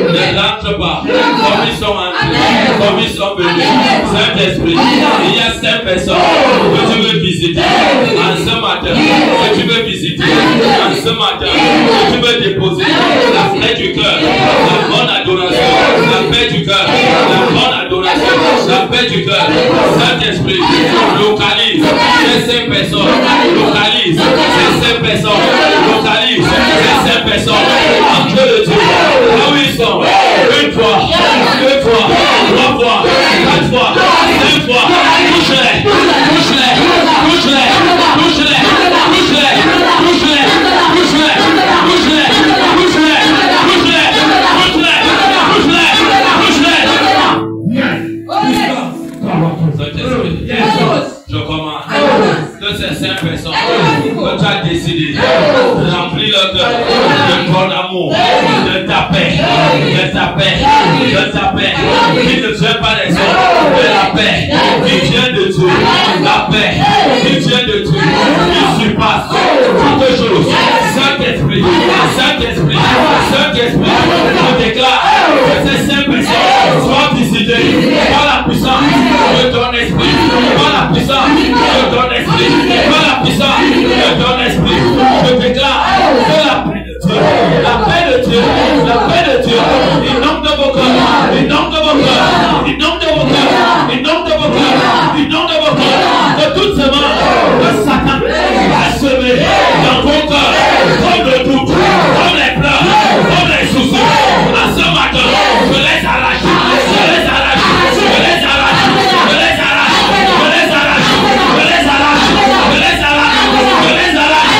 Ne rentre pas. Comme ils sont entrés, comme ils sont venus. Saint-Esprit, il y a 5 personnes que tu veux visiter en ce matin. Que tu veux visiter en ce matin. Que tu veux déposer la paix du cœur, la bonne adoration, la paix du cœur, la bonne adoration, la paix du cœur. Saint-Esprit, localise ces 5 personnes. Localise ces 5 personnes. Localise ces 5 personnes. Entre le Dieu. Là où ils sont. Une fois, 2 fois, 3 fois, 4 fois, 5 fois. Touche-les, touche-les, touche-les, touche-les, touche-les, touche-les, touche-les, touche-les, touche-les, touche-les, touche-les, je commence. Que ces 5 personnes que tu as décidé de remplir leur cœur de ton amour, de ta paix, de ta paix, de ta paix, qui ne vient pas des hommes, de la paix, qui vient de Dieu, la paix, qui vient de Dieu, qui surpasse toutes choses. Saint-Esprit, Saint-Esprit, Saint-Esprit, je déclare que ces 5 personnes soient visitées par la puissance de ton esprit, par la puissance de ton esprit, par la puissance de ton esprit. Je déclare que la paix de Dieu, la paix de Dieu, la paix de Dieu, inonde vos cœurs, inonde vos cœurs, inonde vos cœurs, inonde vos cœurs, inonde vos cœurs, de toute semence de Satan a semé dans vos cœurs, comme le doute, comme les pleurs, comme les soucis. À ce matin, je les arrache, je les arrache, je les arrache, je les arrache, je les arrache, je les arrache, je les arrache, je les arrache, je les arrache,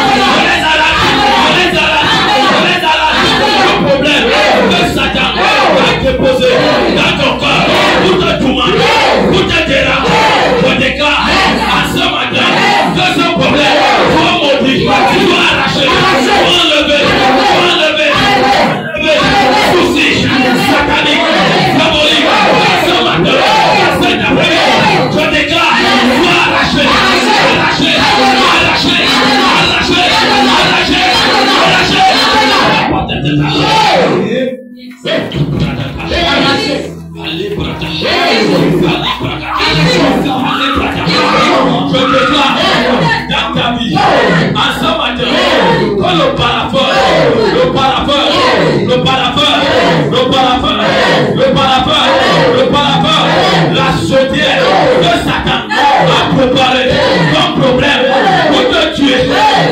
je les arrache, je les arrache. Le problème que Satan a déposé dans ton cœur, pour te tourmenter, pour te déranger, je déclare à ce matin que ce problème soit maudit, soit arraché, soit enlevé, souci satanique, diabolique, ce matin, cet après-midi, je déclare, soit arraché, arraché, arraché, arraché, arraché, arraché, je déclare dans ta vie, en ce matin, que le parapeur, la chaudière que Satan a préparée comme problème pour te tuer,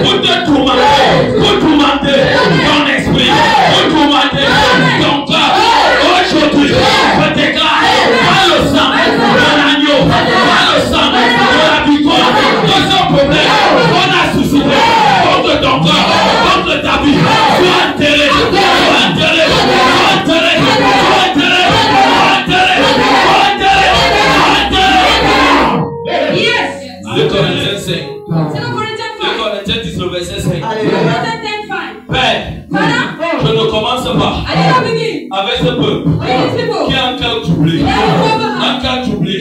pour te tourmenter, pour tourmenter ton esprit, pour tourmenter ton corps. Aujourd'hui, je déclare par le sang de l'agneau, par le sang de la victoire, que ce problème qu'on a suscité contre ton corps, contre ta vie, soit enterré, soit enterré, soit enterré, soit enterré, soit enterré, soit enterré, soit enterré. Yes. 2 Corinthiens 5. 2 Corinthiens 10, le verset 5. Père, je ne commence pas avec ce peuple qui est encore troublé. Encore troublé.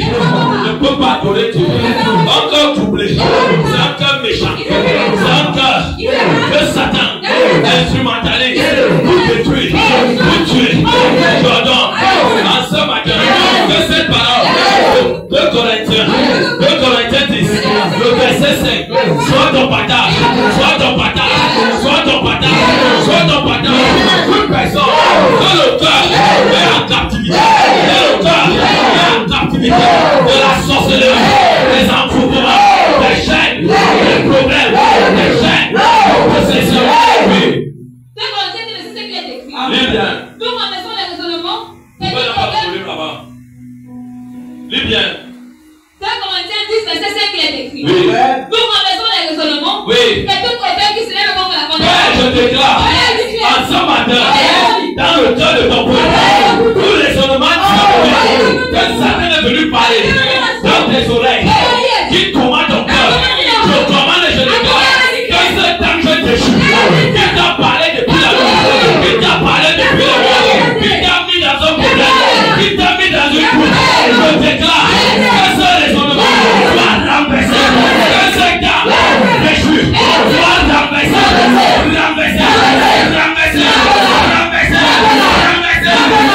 Ne peut pas adorer Dieu. Encore troublé. C'est encore méchant. C'est encore que Satan instrumentalise pour détruire, pour tuer. J'ordonne en ce matin que cette parole de Corinthiens 10, le verset 5, soit ton partage, soit ton partage, soit ton partage, soit ton partage. Une personne que le cœur est en captivité, le cœur est en captivité de la sorcellerie, des enfournements, des chaînes, des problèmes, des chaînes, des possessions. Oui. Lis bien. Lis bien. 2 Corinthiens 10, verset 5, il est écrit. Oui. Nous renversons les raisonnements. Oui. Que tout auteur qui se lève contre la Père, condamnation. je déclare en ce matin, dans le cœur de ton peuple, tout raisonnement que Satan est venu parler dans tes oreilles, qui tourmente ton cœur, je commande et je déclare que ce danger déchu, qui t'a parlé depuis la nuit, qui t'a parlé depuis la nuit, qui t'a mis dans un problème, qui t'a mis dans une coupe, je déclare que ce raisonnement soit renversé, que ce gars déchu soit renversé, renversé, renversé, renversé, renversé, renversé.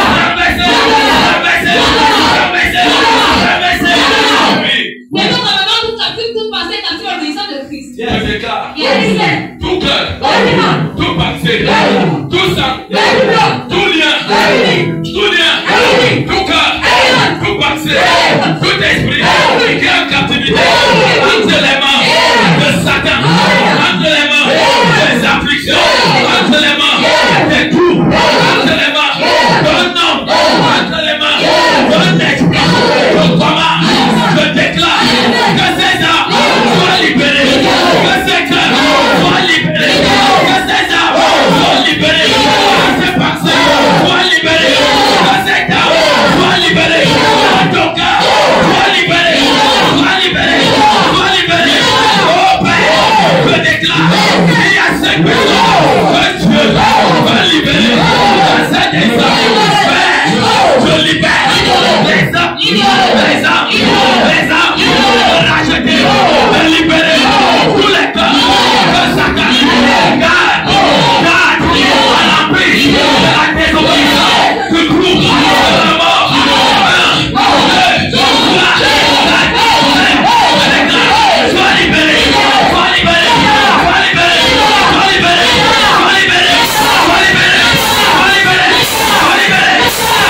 tout cœur, tout pensée, tout sang, tout lien, tout cœur, tout pensée, tout esprit qui est en captivité entre les mains de Satan, entre les mains des afflictions, entre les mains des coups, entre les mains d'un homme, entre les mains d'un esprit. Je commande, je déclare que ces âmes soient libérées, que ces cœurs soient libérés, que ces âmes soient libérées, que ces pensées soient libérées, que ces âmes soient libérées, que ton cœur soit libéré, soit libéré, soit libéré. Oh Père, je déclare qu'il y a 5 personnes que Dieu veut libérer. C'est des hommes, Père, je libère les hommes, racheter, de libérer tous les cœurs de Satan. Garde à l'emprise de la désobéissance, du groupe de la mort. Sois libéré, sois libéré, sois libéré, sois libéré, sois libéré, sois libéré, sois libéré, sois libéré, sois libéré, sois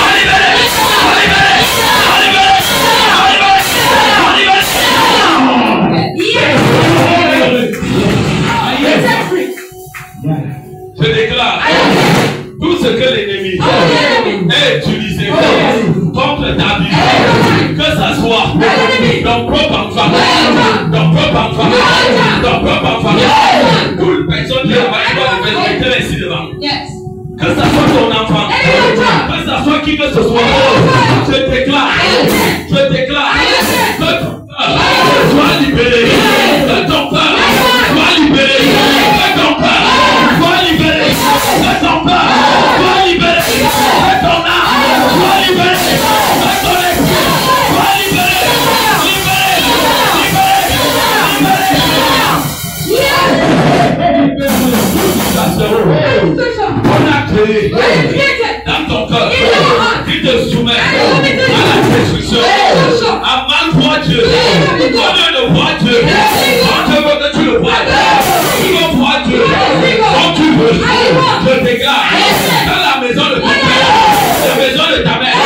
libéré, sois libéré, je déclare tout ce que l'ennemi a utilisé contre ta vie, que ça soit ton propre enfant, ton propre enfant, ton propre enfant, toute personne qui a été ici devant, que ça soit ton enfant, que ça soit qui que ce soit, je déclare que ton cœur soit libéré, que ton cœur soit libéré, que ton cœur soit libéré, que ton cœur soit libéré, que ton âme soit libérée, que ton esprit soit libéré, on a créé dans ton cœur qui te soumet à la destruction, à mal voir Dieu, au lieu de voir Dieu, quand tu veux que tu le vois, tu veux voir Dieu, quand tu veux, je déclare dans la maison de ton père, la maison de ta mère,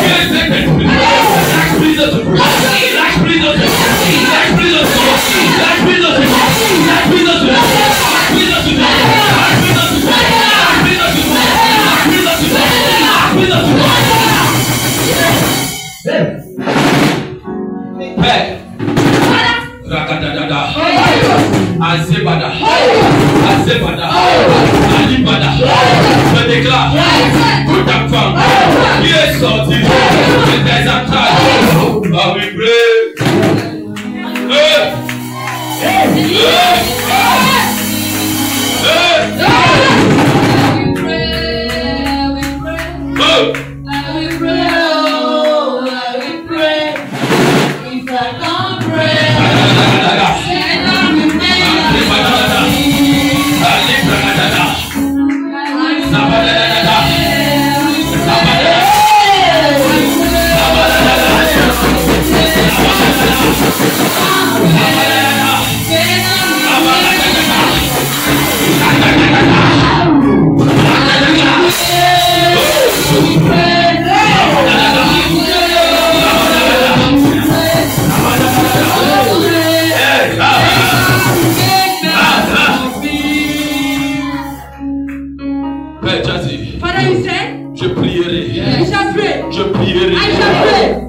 qui est cet esprit, lâche prise de ce bruit, lâche prise de ce bruit, lâche prise de ce bruit, lâche prise de ce bruit, lâche prise de ce bruit, lâche prise de ce bruit, lâche prise de ce bruit, lâche prise de ce bruit, Père, Rakadadada, Azebada, Azebada, Alibada, je déclare tout enfant qui est sorti de tes entrailles, oh we pray.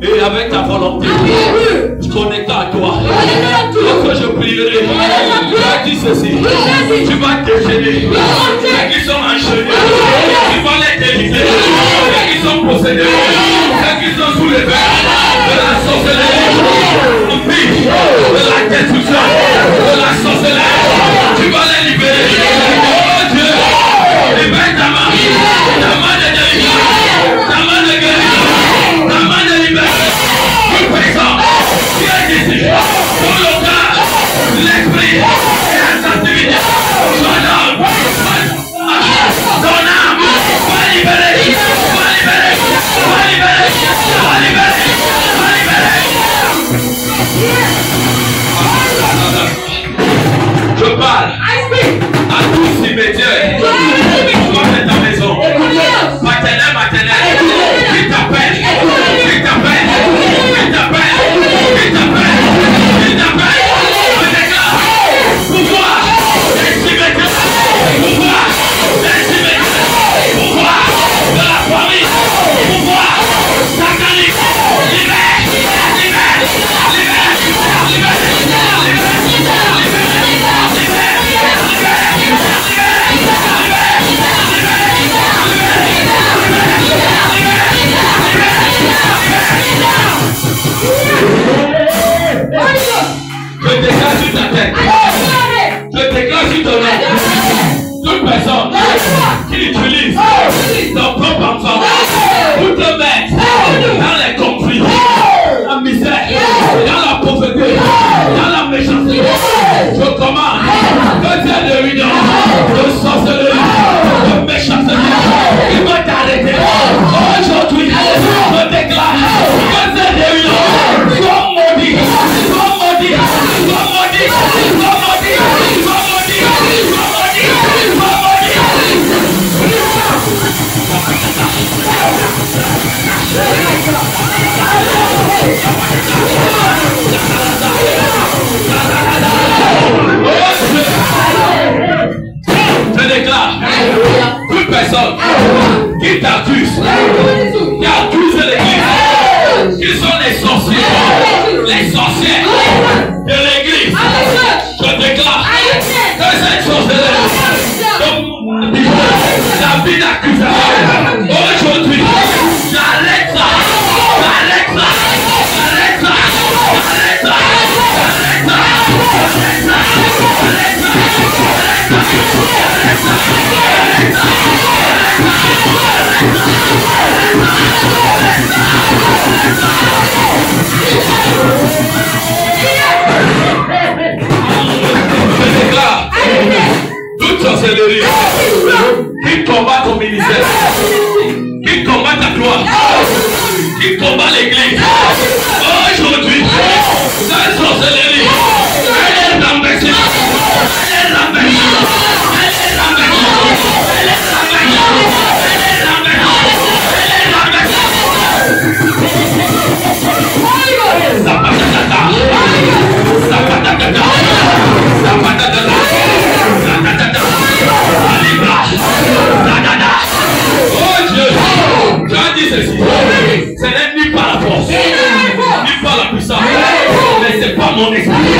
Et avec ta volonté, je connecte à toi. Lorsque je prierai, tu as dit ceci. Tu vas déchaîner ceux qui sont enchaînés. Tu vas les délivrer. Ceux qui sont possédés. Ceux qui sont sous les verres de la sorcellerie, de la destruction, de la sorcellerie. Tu vas les libérer. Oh Dieu, libère ta main. Ta main de délivrance. Ta main de guérison. Ta main de libération. Tout puissant qui est ici. Pour le cœur, l'esprit et la sensibilité. Ton âme. Ton âme. Sois libéré. Sois libéré. Sois libéré. Sois libéré. Sois libéré. nom. Toute personne qui utilise ton propre enfant pour te mettre dans les conflits, la misère, dans la pauvreté, dans la méchanceté, je commande que ces réunions de sorcellerie, de méchanceté, ils vont t'arrêter. Aujourd'hui, je déclare que ces réunions soient maudites, soient maudites, soient maudites, soient maudites, soient maudites, soient maudites, soient maudites. Je déclare toute personne qui t'accuse, qui accuse l'église, qui sont les sorciers de l'église, je déclare que cette sorcellerie, la vie d'accusation, aujourd'hui, j'arrête ça, j'arrête ça, j'arrête ça, j'arrête ça, j'arrête ça, j'arrête ça, je déclare toute sorcellerie qui combat ton ministère, qui combat ta gloire, qui combat l'église. Aujourd'hui, cette sorcellerie, elle est renversée, elle est renversée, elle est renversée, elle est renversée, elle est renversée, oh Dieu, j'ai dit ceci, ce n'est ni par la force, ni par la puissance, mais c'est pas mon esprit,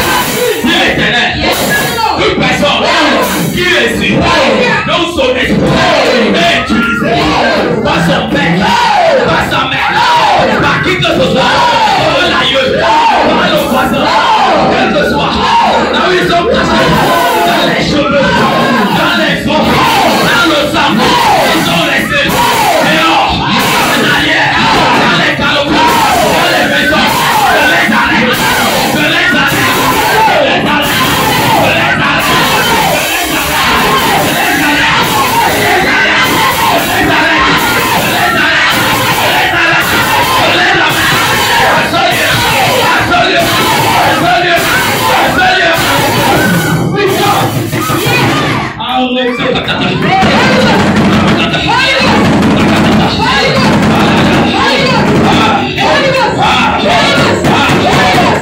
c'est l'éternel. Toute personne qui réussit, dont son esprit est utilisé par son père, par sa mère, par qui que ce soit, par l'aïeul, par le voisin, quel que soit, là où ils sont cachés, dans les cheveux, dans les os, dans le sang, ils sont restés dehors, en arrière, dans les calots, dans les maisons, je les arrête, je les arrête, je les arrête, je les arrête, je les arrête, je les arrête, je les arrête, je les arrête, je les arrête, je les arrête,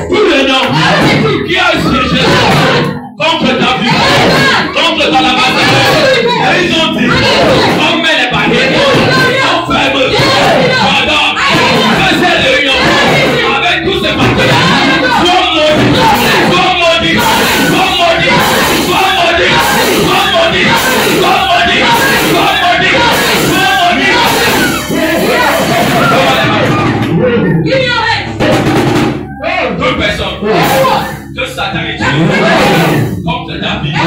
tous les noms qui a siégé contre ta vie, contre ta lavage, ils ont dit, on met les barrières, on ferme, pendant que ces réunions, avec tous ces partenaires, soient maudits, soient maudits, soient maudits, soient maudits, soient maudits, soient maudits, soient maudits, soient maudits. Toute personne que Satan utilise contre ta vie,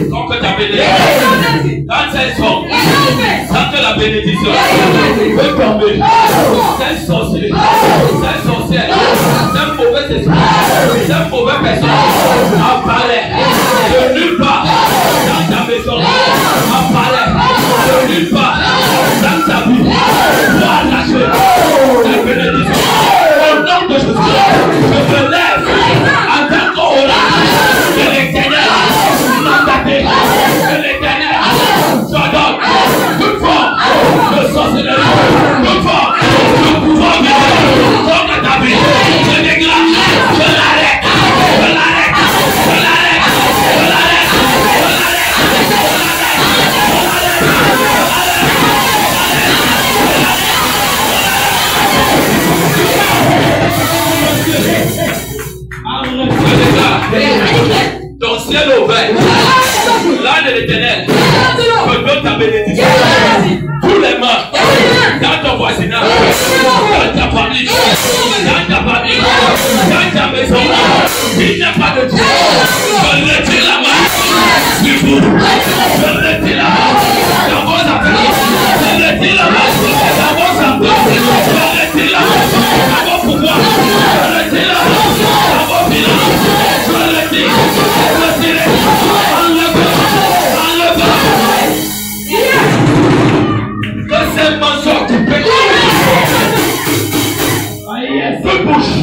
contre ta bénédiction, dans cette forme, sans que la bénédiction peut tomber, cette sorcière, cette mauvaise esprit, cette mauvaise personne apparaît de nulle part dans ta maison, apparaît de nulle part dans ta vie, pour arracher la bénédiction. Au nom de Jésus, je me lève en tant qu'oracle de l'éternel, mandaté de l'éternel, j'ordonne toute forme de sorcellerie, toute forme de pouvoir de Dieu contre ta vie. Je déclare, je l'arrête, je l'arrête, je l'arrête, je l'arrête, je ton ciel ouvert, l'âne de l'éternel, te donne ta bénédiction. Tous les morts, dans ton voisinage, dans ta famille, dans ta maison, il n'y a pas de Dieu. Je retire la main du vous. Je retire la main dans vos affaires. Je retire la main dans vos affaires. Je retire la main dans vos pouvoirs. Je retire la main dans vos finances. Je retire. Retirez. Enlevez. Que ces mains soient coupées. Toute bouche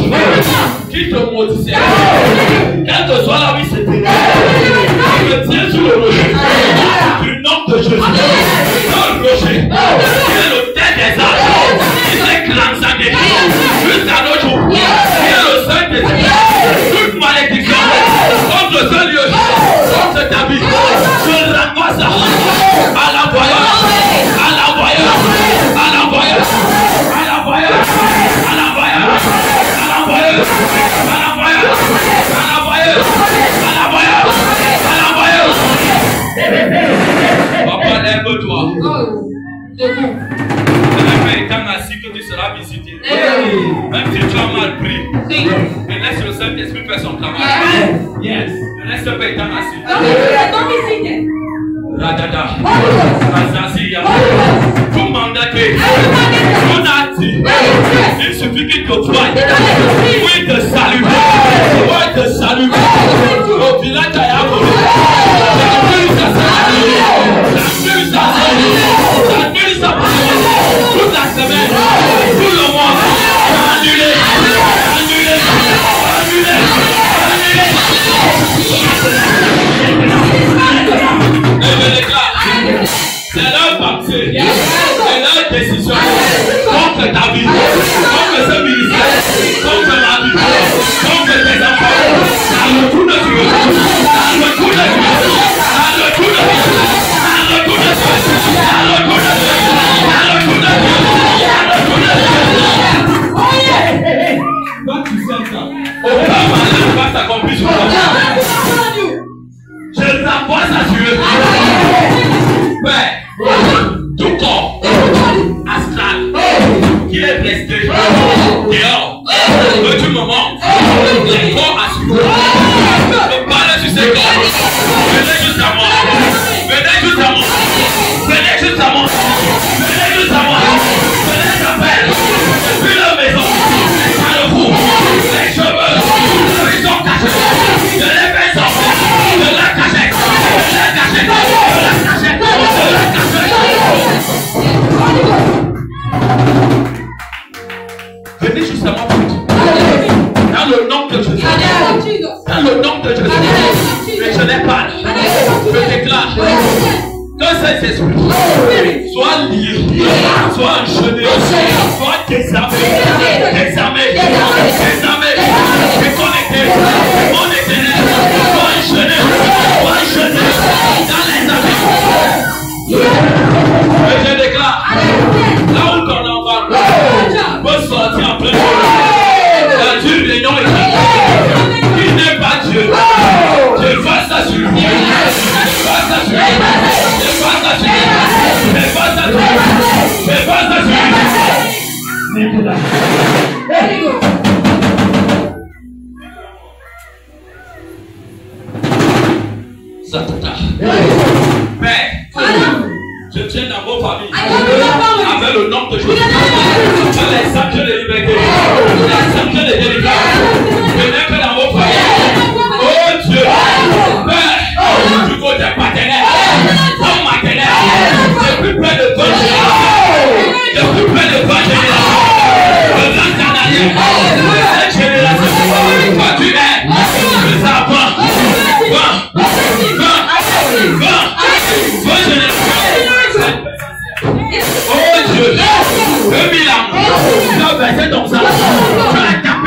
qui te maudissait, quelle que soit la vie, c'est terrible. Je me tiens sur le rocher du nom de Jésus. Le rocher, qui est le terre des arbres, qui s'éclame sa guérison jusqu'à nos jours. Qui est le Saint des esprits. Toute malédiction contre ce lieu, contre ta vie, je ramasse à l'envoyeur, à l'envoyeur, à l'envoyeur, à l'envoyeur, à l'envoyeur, à l'envoyeur, à l'envoyeur, à l'envoyeur, à l'envoyeur, à l'envoyeur. Papa, lève-toi. Debout. Même étant assis que tu seras visité. Même si tu as mal pris. Mais laisse le Saint-Esprit faire son travail. Yes. Ne laisse pas étant assis. Radada. Razazia. Tout mandaté. On a dit. Il suffit qu'il te voie. Oui, te salue. Oui, te salue. Au village d'Ayabo. La pluie toute la semaine, tout le mois, annulé, annulé, annulé, annulé. Et je déclare, c'est leur pensée, c'est leur décision contre ta vie, contre ce ministère, contre ma vie, contre tes enfants. Dans le coup de Dieu, dans le coup de Dieu, dans le coup de Dieu, dans le coup de Dieu, dans le coup de Dieu. Je t'envoie ça sur eux. Père, tout corps astral qui est resté dehors, que tu me montres les corps assurés. Je parle sur ces corps. Venez juste à moi. Venez juste à moi. Venez juste à moi. Venez juste à moi. Venez s'appelle. Depuis leur maison. Dans le cou. Les cheveux. Ils sont cachés. De les maisons. De la cachette. De la cachette. De la cachette. De la cachette. Venez juste à moi. Dans le nom de Jésus. Dans le nom de Jésus. Mais je n'ai pas. Je déclare que cet esprit soit lié, soit enchaîné, soit désarmé, désarmé, désarmé, déconnecté, mon éternel, soit enchaîné dans les habits. Et je déclare, là où ton enfant peut sortir en plein jour, la Dieu réunion qui n'est pas Dieu, je fasse ça sur lui, je fasse ça sur lui, je fasse ça sur lui, je fasse ça sur lui, je fasse ça sur lui. Satata. Père, je tiens dans vos familles avec le nom de Jésus. Les sanctions de liberté, les sanctions de délivrance, venez que dans vos familles. Oh Dieu, Père, du côté paternel, comme maternel, c'est plus près de toi, c'est plus près de toi, le grand canadien, cette génération, toi tu es, le savant, oh Dieu, 2000 ans, tu as versé ton sang, tu as tapé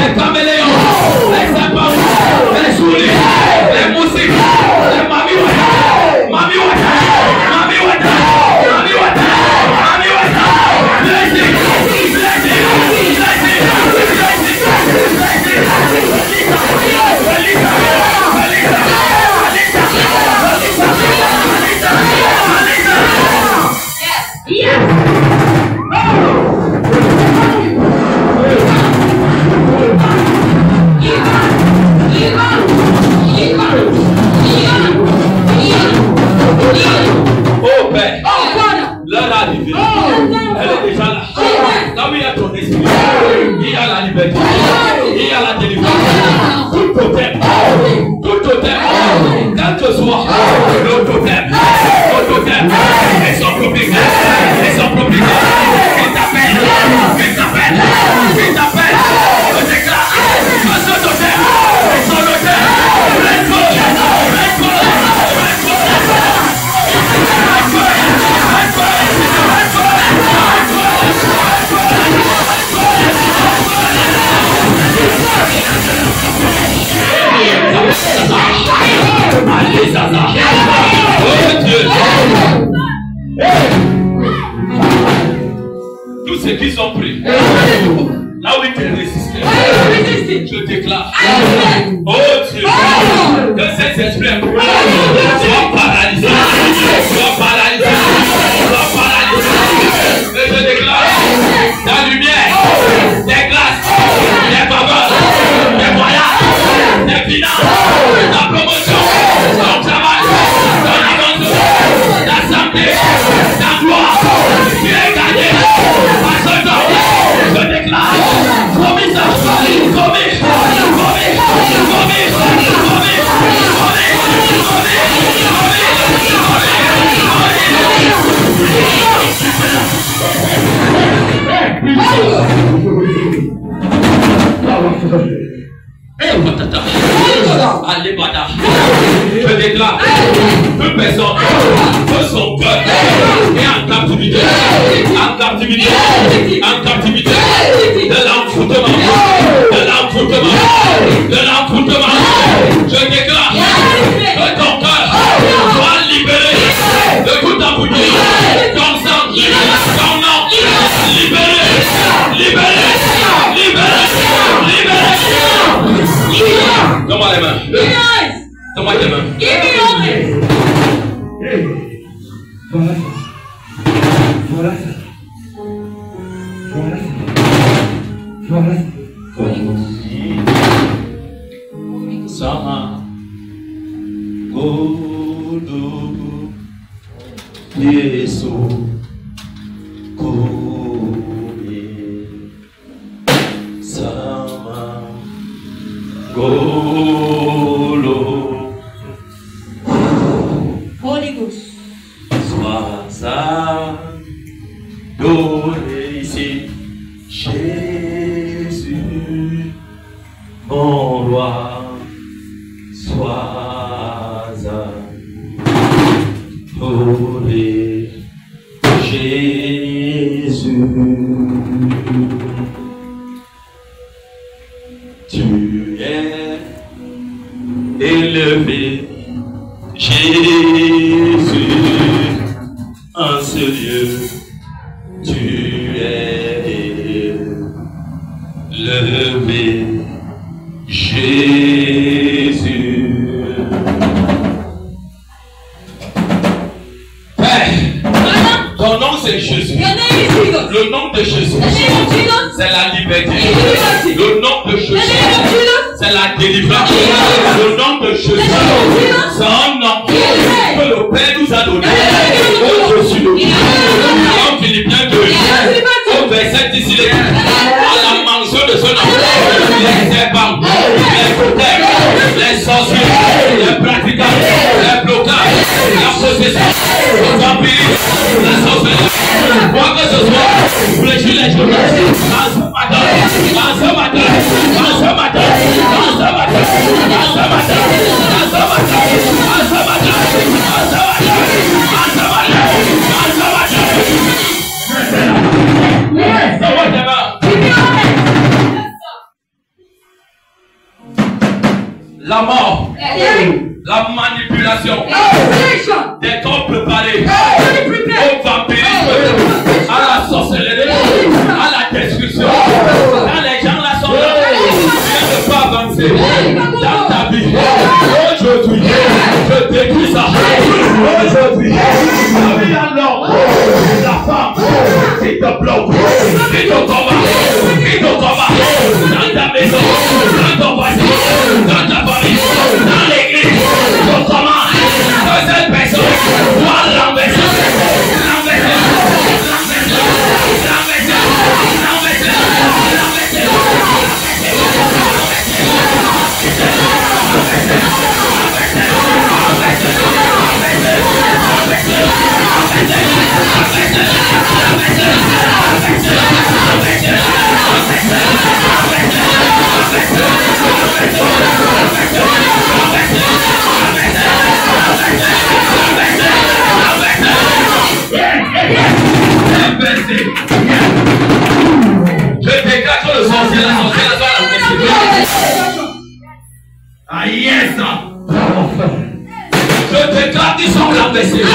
les caméléons, les serpents, les souris, les moustiques, les mamiwata, mamiwata, mamiwata, mamiwata, mamiwata, blessing, blessing, blessing, oh Père, l'heure arrivée, elle est déjà là. Là où il y a ton esprit, il y a la liberté, il y a la délivrance. Tout totem, quel que soit le totem, et son propriétaire, il t'appelle, je déclare, à ce totem, et son totem, allez, Zaza. Oh Dieu. Tous ceux qui sont pris, là où ils te résistaient, je déclare, oh Dieu, que cet esprit soit paralysé, et je déclare la lumière, des grâces, des faveurs, des moyens, des finances, la promotion, ton travail, ton aventure, ta santé, ta gloire, tu es gagné à ce temps. Je déclare, promis, allez, bada. Je déclare, toute personne que son cœur est en captivité, de l'enfoutement. Je déclare que ton cœur soit libéré de toute embouchure, ton sang, ton nom, libéré. Donne-moi les mains. Donne-moi les mains. Voilà. Sama Godo Yesu Kome Sama Golo Holy Ghost. Sois ça donné ici Jésus mon roi. Sois adoré, Jésus. Tu es élevé, Jésus, en ce lieu. Tu es élevé, Jésus. Ton nom c'est Jésus. Le nom de Jésus, c'est la liberté. Le nom de Jésus, c'est la délivrance. Le nom de Jésus, c'est un nom que le Père nous a donné. Au-dessus de tout. Comme Philippiens 2, au verset 10, à la mention de ce nom, les serpents, les totems, les sorciers, les pratiquants, les blocages, la possession, le vampire, la sorcellerie, quoi que ce soit, pour les gilets jaunes, la mort, la manipulation, des corps préparés au vampirisme, à la sorcellerie, à la destruction. Quand les gens là sont là, ils ne peuvent pas avancer dans ta vie. Aujourd'hui, je détruis ça. Aujourd'hui, la vie à l'homme, la femme, qui te bloque, qui te combat, dans ta maison, dans ton voisin, dans ta famille, dans l'église, je commande que cette personne soit renversée. Je déclare que le sorcier, la sorcière soit renversée. Ah yes! Je déclare qu'ils sont renversés.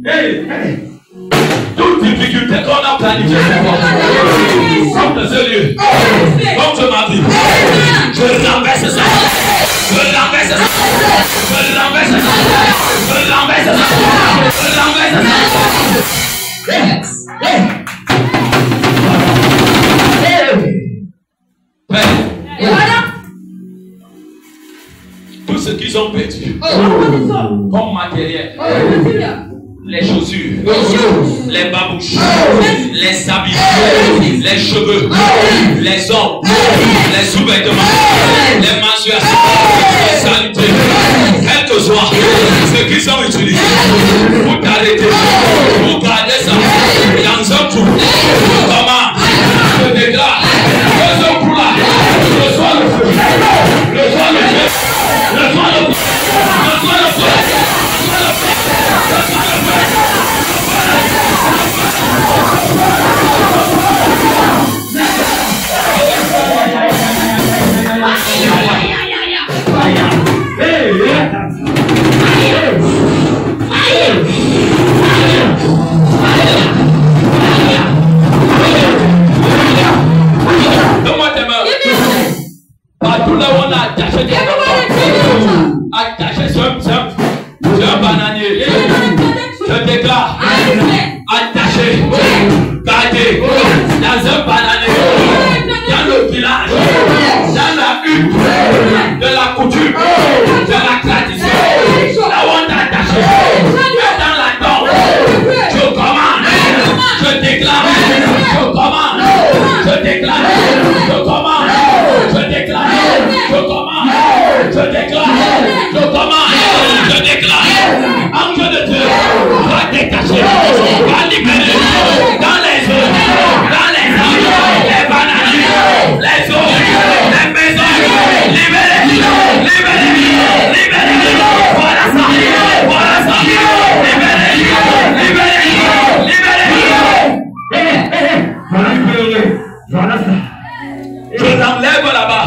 Hey! Toute difficulté qu'on a planifiée comme de ce lieu, comme je m'en dis, je renverse ça. Je renverse ça. Je renverse ça. Je renverse ça. Je renverse ça. Voilà. Tout ce qu'ils ont perdu comme matériel, les chaussures, les babouches, les habits, les cheveux, les ongles, les sous-vêtements, les mensuations, les saletés, quel que soit ce qu'ils ont utilisé pour t'arrêter, pour garder ça dans un trou. Comment je déclare que ce trou-là reçoit le feu, reçoit le feu, reçoit le feu, reçoit le feu. Partout là où on a attaché des attaché sur un bananier, je déclare attaché, gardé dans un bananier, dans le village, dans la hutte de la coutume, de la tradition, là où on t'a attaché, dans la tombe, je commande, je déclare, je commande, je déclare, je commande, je déclare, je commande, je déclare, je commande, je déclare, ange de Dieu, va détacher, va libérer, dans les eaux, les bananes, les eaux, les maisons, libérez, libérez, libérez, voilà ça, libérez, libérez, libérez, voilà ça. Je l'enlève là-bas.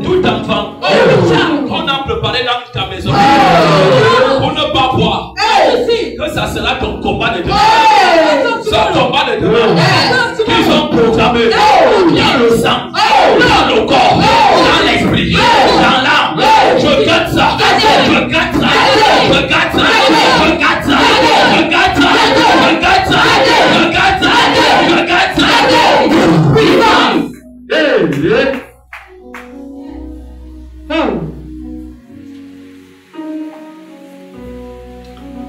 Tout enfant qu'on a préparé dans ta maison pour ne pas voir que ça sera ton combat de demain. Ce combat de demain qu'ils ont programmé dans le sang, dans le corps, dans l'esprit, dans l'âme. Je garde ça, je garde ça, je garde ça, je garde ça, je garde ça, je garde ça, je garde ça, je garde ça.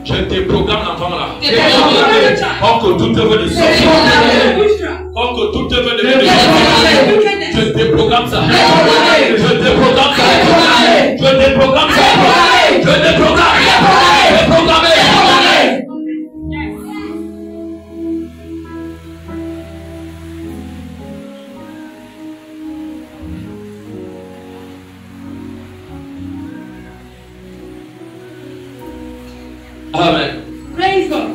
Je déprogramme l'enfant là. Comme que tout œuvre de sorcier, comme que tout œuvre de je déprogramme ça. Je déprogramme ça. Je déprogramme ça. Je déprogramme. Déprogrammé. Amen. Praise God.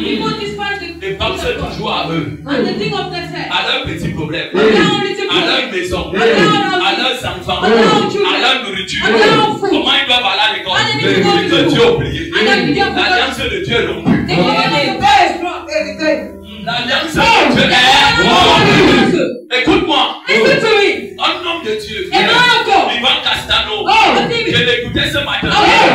People despise the Et pensent toujours à eux, and they think of themselves. à leurs petits problèmes, Their own little à leur people. maison, Their à leurs enfants, own children. à leur nourriture. Their own food. Comment ils doivent aller à l'école? And they need to go to Que school. Dieu a oublié. And then they have forgotten. L'alliance de Dieu est rompue. They command the best wrong. L'alliance de Dieu est rompue. Écoute-moi, Listen to me. un homme de Dieu, A man of God. Yvan Castano, Oh, je l'écoutais ce matin,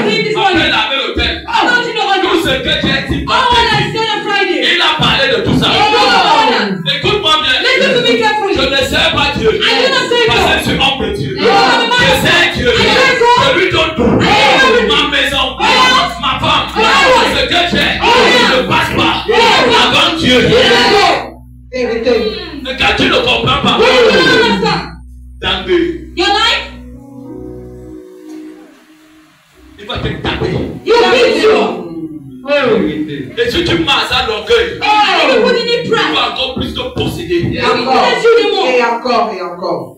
this morning. après laver l'hôtel. I don't you know Tout what ce que j'ai dit, all I said on Friday. il a parlé de tout ça. Oh, Écoute-moi bien. listen to me carefully. Je ne sais pas Dieu. I do not say Parce God. que je suis homme de Dieu. You are the man. Je sais Dieu. I say God. Je lui donne tout. Ma maison, ma femme, ce que j'ai. Je ne passe pas avant Dieu. Mais quand tu ne comprends pas, You don't understand. dans deux, Your life, il va te taper. you beat you. Et si tu masses à l'orgueil, If you put in it tu pride, vas encore plus te posséder. I will bless you the more. Et encore.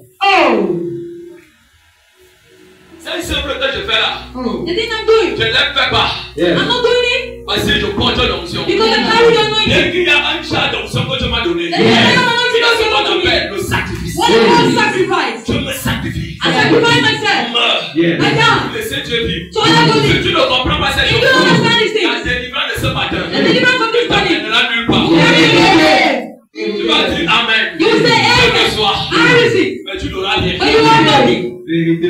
C'est une simple que je fais là. The thing I'm doing, Je ne le fais pas. I'm not doing it Parce que je porte l'onction. because I carry the anointing. Dès qu'il y a un chat d'onction que tu m'as donné, The il y a anointing ce that qu'on you give appelle to me. le sacrifice. What is called sacrifice? Je me sacrifie. I sacrifice myself. On meurt. I die. Laissez Dieu vivre. So I do Si this. tu ne comprends pas cette If you chose, don't understand these la things, délivrance de ce matin, the deliverance of this ne morning, t'amènera nulle part. Tu vas dire Amen. you will say Quel que amen. soit. I receive. Mais tu n'auras rien. But you want nothing.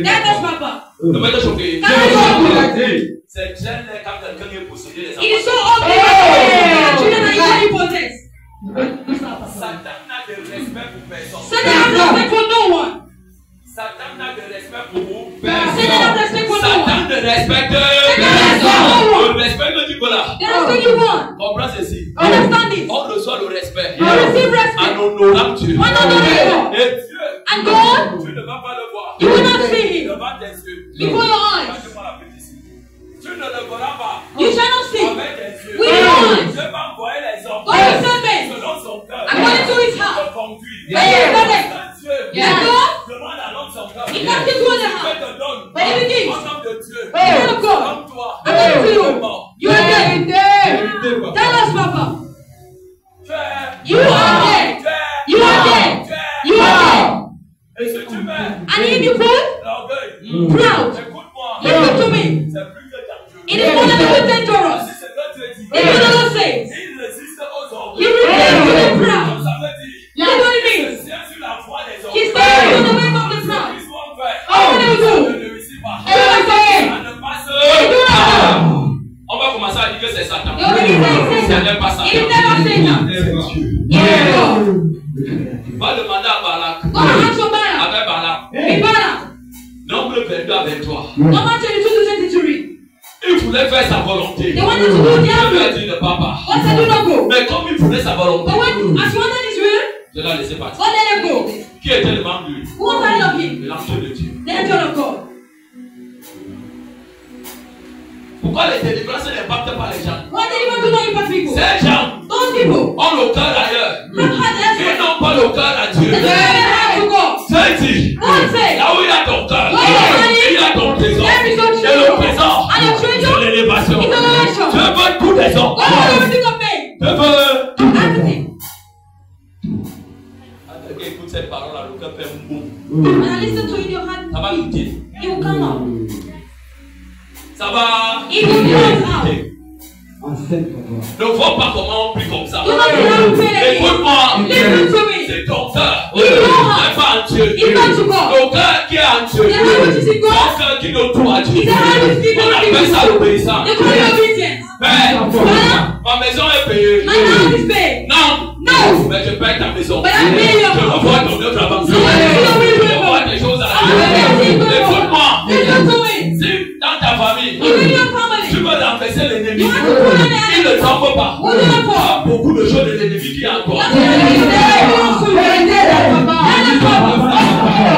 That's Papa. Ne me te choquer. C'est gênant quand quelqu'un est possédé des It is so enfants. obvious that children are equally possessed. Satan n'a de respect pour personne. Satan has respect for no one. Satan n'a de respect pour Satan has respect for no Satan one. ne respecte no le respect que tu veux là. The respect you want. Comprends ceci. Understand it. On reçoit le respect You receive en respect. honorant Dieu. When honoring God. Et Dieu, And God, tu ne vas pas le voir. you will not see him Devant tes yeux. before your eyes. Regarde-moi la petite ici. Tu ne le verras pas. You shall not see. Avec tes yeux. With your eyes. Dieu va envoyer les hommes. God will send men Selon son cœur. according to his heart. Te conduire. But he is direct. Dieu And God, demande à l'homme son cœur. he comes into the Dieu heart. te donne. But he begins. En homme de Dieu. Man of God, Comme toi. according to Tu es you, mort. you are dead. Tu Tell us, Papa. es. You are dead. Tu es. You are dead. You are dead. Et si tu mets And if you put l'orgueil, proud, écoute-moi. listen to me. C'est plus que dangereux. It is more than a bit dangerous. Si c'est que Dieu dit, It's what the Lord says. il résiste aux hommes. He refuses to the proud. Ça veut dire, You know what it il means? se tient sur la voie des hommes. He stands on the way of the proud. Ils vont faire. Oh, what they will Ça do? ne réussit pas. Do what I say. Ça ne passe do pas. not. On va commencer à dire que c'est Satan. You already say Ce Satan. n'est pas It is Satan. never Satan. It is God. Va demander à Balak. Go and ask your Bala. Avec Balak. Be Bala. Nombre 22 à 23. Number 22 to 23. Il voulait faire sa volonté. They wanted to do Je their lui ai will. dit de papa. God said, do not go. Mais comme il voulait sa volonté, But when, as you wanted his will, je l'ai laissé partir. God let him go. Qui était le membre de lui? Who was ahead of him? L'ange de Dieu. The angel of God. Pourquoi les délivrances n'impactent pas les gens? Why did he want to know impact people? Ces gens Those people ont le cœur ailleurs. have had Ils elsewhere. n'ont pas le cœur à Dieu. They don't even have to go. Dieu dit, God said, là où il y a ton cœur, where your money, il y a ton trésor. there is your Et le treasure. présent, And your treasure c'est l'élévation. is elevation. Dieu veut tous les hommes. God wants everything of me. Dieu veut. Everything. Écoute cette parole là, le cœur fait un boum. When I listen to it, your heart, Ça va lutter. it will come out. Ça va. It will come out. Ne vois pas comment on prie comme ça. You don't have to pray like this. Écoute-moi. Listen to me. C'est ton cœur. It's your heart. C'est pas en Dieu. It's not to God. Le cœur qui est en Dieu. The heart which is in C'est God. un cœur qui donne tout à Dieu. It's a heart which is On appelle ça l'obéissance. They call it obedience. Père, Father, ma maison est payée. my house is paid. Non. No. Mais je paye ta maison. But I pay your Je house. revois ton œuvre avancée. So I see your will Je vois des choses à Listen Écoute-moi. to me. Si dans ta famille, Even your tu family. veux renverser l'ennemi, You want to put an il ne enemy. tombe pas. What do you Il y for? a beaucoup de choses de l'ennemi qui est en toi. That's what he said. He wants to be dead. That is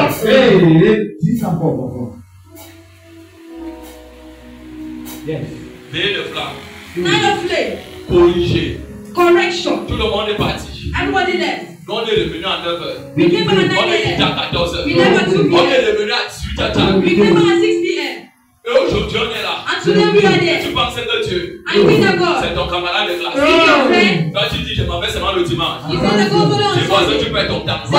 Veillez de flamme. Night of flame. Corriger. Correction. Tout le monde est parti. Everybody left. Nous, on est revenu à 9h. We came back at 9 On est quitté a.m. à 14h. We left at 2 On p.m. est revenu à 18h. We came back at 6 p.m. Eux Mais aujourd'hui, on est là. And today we are there. Tu penses que Dieu, And you think that God c'est ton camarade de classe. is your friend. Quand tu dis, je m'en vais seulement le dimanche. You think that God will Tu not penses que say tu perds ton temps. it.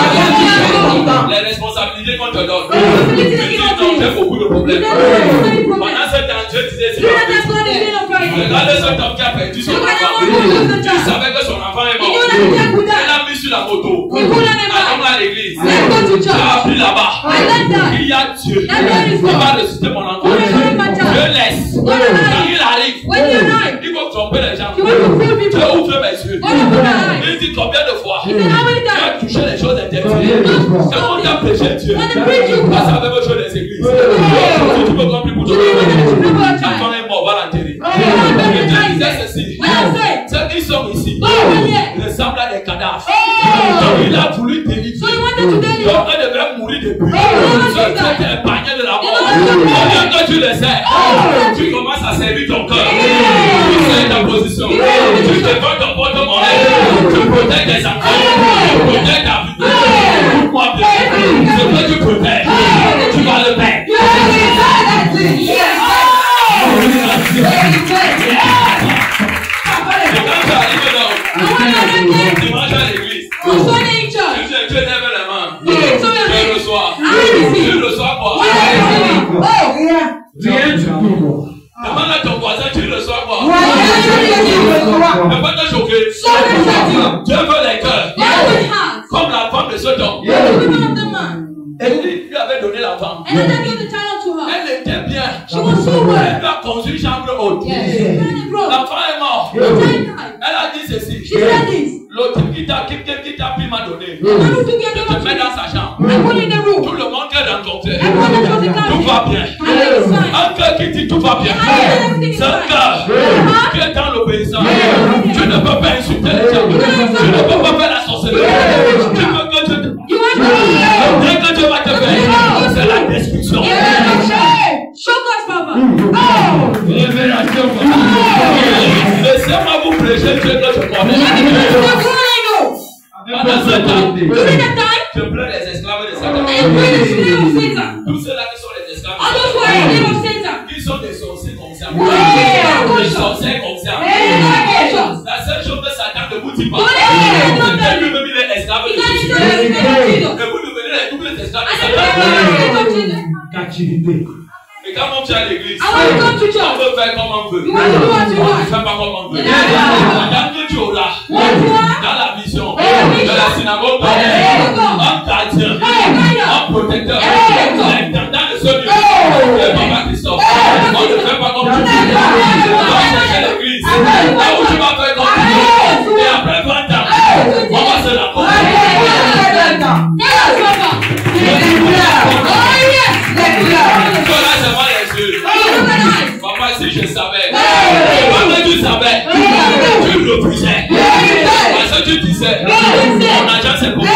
Les responsabilités qu'on te donne. Responsibility Tu that dis, you non, don't j'ai do. beaucoup de You problèmes. never have any problem. Pendant ce temps, Dieu disait, c'est You know pas that God is in a Friday. regardez cet homme qui a perdu son Look at that enfant. one who lost the Il child. savait que son enfant est He knew mort. that the child would Il die. l'a mis sur la moto. He put on a bike. Allons à l'église. Let's go to J'ai church. appris là-bas. I learned that. Il y a Dieu. That God is Il va God. ressusciter mon enfant. God is not my child. Dieu laisse. God is Quand not. il arrive, When you arrive, il faut tromper les gens. you want to fool Dieu people. ouvre mes yeux. God will open our eyes. Il dit combien de fois He said, how many tu as times? touché les choses interdites. Quand on t'a prêché Dieu, When they preach you, passe God. avec vos choses des églises. Si tu peux comprendre pour toi. L'enfant est mort, va l'enterrer. Et Dieu disait ceci. Ceux qui sont ici ressemblent à des cadavres. Donc il a voulu délivrer. So he wanted to tell you. Donc on devrait mourir depuis. Oh, Ceux qui étaient épargnés de la mort. Au lieu que tu le sais, tu commences à servir ton cœur. Tu sais ta position. Tu défends ton porte-monnaie. Tu protèges tes enfants. Tu protèges ta vie. Écoute-moi bien. Ce que tu protèges, tu vas le perdre. Et quand tu arrives là, tu manges à l'église. Tu lèves les mains. Tu reçois. Tu reçois quoi? Demande à ton voisin, tu reçois quoi? Ne pas te choquer. Dieu veut les cœurs. Comme la femme de Sodome. Elle lui avait donné la femme. Elle était bien. Elle a construit une chambre haute. L'enfant est mort. Elle a dit ceci. L'autre qui t'a pris m'a donné. Je te mets dans sa chambre. Tout le monde qui est rencontré. Tout va bien. Un cœur qui dit tout va bien. C'est un cœur qui est dans l'obéissance. Tu ne peux pas insulter les gens. Tu ne peux pas faire la sorcellerie. Tu veux que Dieu te dès que Dieu va te faire, c'est la destruction. Révélation. Laissez-moi vous prêcher Dieu que je connais. Pendant ce temps, je prends les esclaves de Satan. Tous ceux-là qui sont les esclaves de Satan, qui sont des sorciers conscients. Des sorciers conscients. La seule chose que Satan ne vous dit pas, c'est que lui-même il est esclave de Jésus. Et vous devenez les doubles esclaves de Satan. Et quand on vient à l'église, on veut faire comme on veut. On ne fait pas comme on veut. Pendant que tu es là, dans la vision, de la synagogue, un gardien, un protecteur, l'intendant de ce lieu, le papa Christophe, on ne fait pas comme tu veux. On va chercher l'église, là où tu vas faire comme tu veux. Et après 20 ans, on va se la Papa, si je savais, papa, tu savais, tu refusais. Parce que tu disais, mon argent c'est pour moi.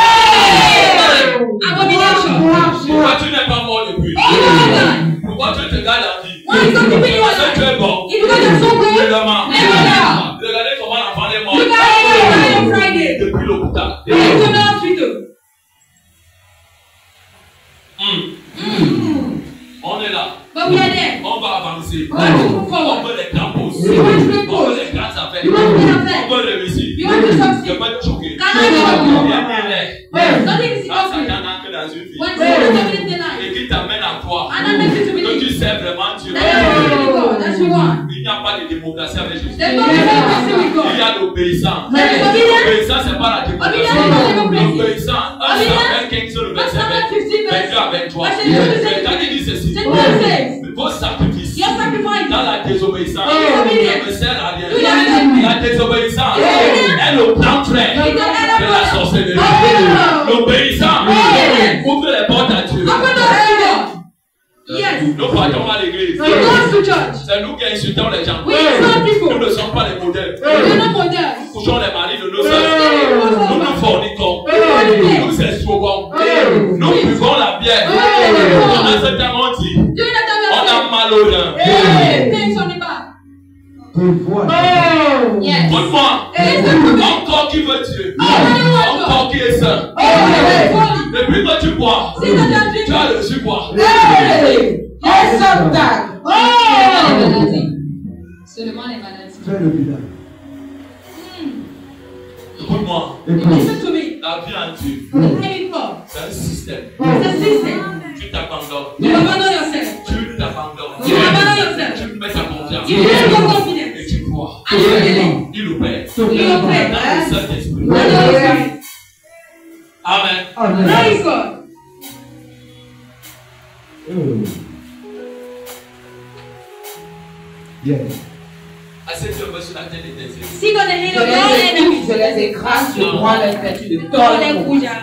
Pourquoi tu n'es pas mort depuis? Pourquoi tu te gardes en vie? Parce que tu es bon. Regardez comment l'enfant est mort. Depuis l'hôpital. On est là. On va avancer. On veut les grands postes. On veut les grandes affaires. On veut réussir. Je ne vais pas te choquer. Quand Satan entre dans une vie et qui t'amène à toi, que tu sais vraiment Dieu, il n'y a pas de démocratie avec Jésus. Il y a l'obéissance. L'obéissance, c'est pas la démocratie. L'obéissance, un Samuel 15 sur le verset 22 avec toi. Mais dit ceci. Vos sacrifices dans la désobéissance ne me sert à rien. La désobéissance est le plan frère de la sorcellerie. L'obéissance ouvre les portes à Dieu. Nous partons à l'église. C'est nous qui insultons les gens. Nous ne sommes pas les modèles. Nous couchons les maris de nos soeurs. Nous nous forniquons. Nous escroquons. Nous buvons la bière. Pendant ce temps, on dit on a mal aux reins. Écoute-moi. Encore qui veut Dieu. Encore qui est saint. Depuis que tu bois, tu as reçu quoi? Seulement les maladies. Fais le bilan. Écoute-moi. Listen to me. La vie en Dieu, c'est un système. It's a system. Tu t'abandonnes. You abandon yourself. Tu t'abandonnes. You abandon yourself. Tu mets ta confiance. You have no confidence. Et tu crois. And you believe. Il opère. You obey. Dans le Saint-Esprit. And you obey. Amen. Praise God. Yes. Assieds-toi sur la tête des ennemis. Sit on the head of your enemy. Je les écrase, je prends les statues de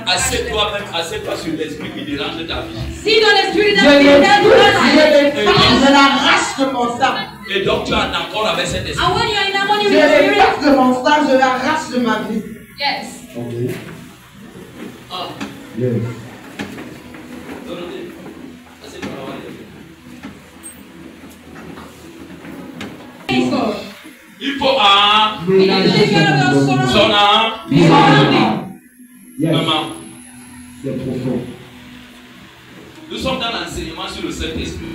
Assieds-toi sur l'esprit qui dérange ta vie. Sit on the spirit Je that les is dead to your life. je l'arrache de mon sang. Et donc tu as un accord avec cet esprit. And when you are in harmony Je with the les spirit, passe de mon sang, je l'arrache de ma vie. yes. Okay. Ah, Yes. Dorothée, assieds-toi là-bas. Praise God. Il faut un Mélanger son âme. Yes. Maman, C'est profond. nous sommes dans l'enseignement sur le Saint-Esprit.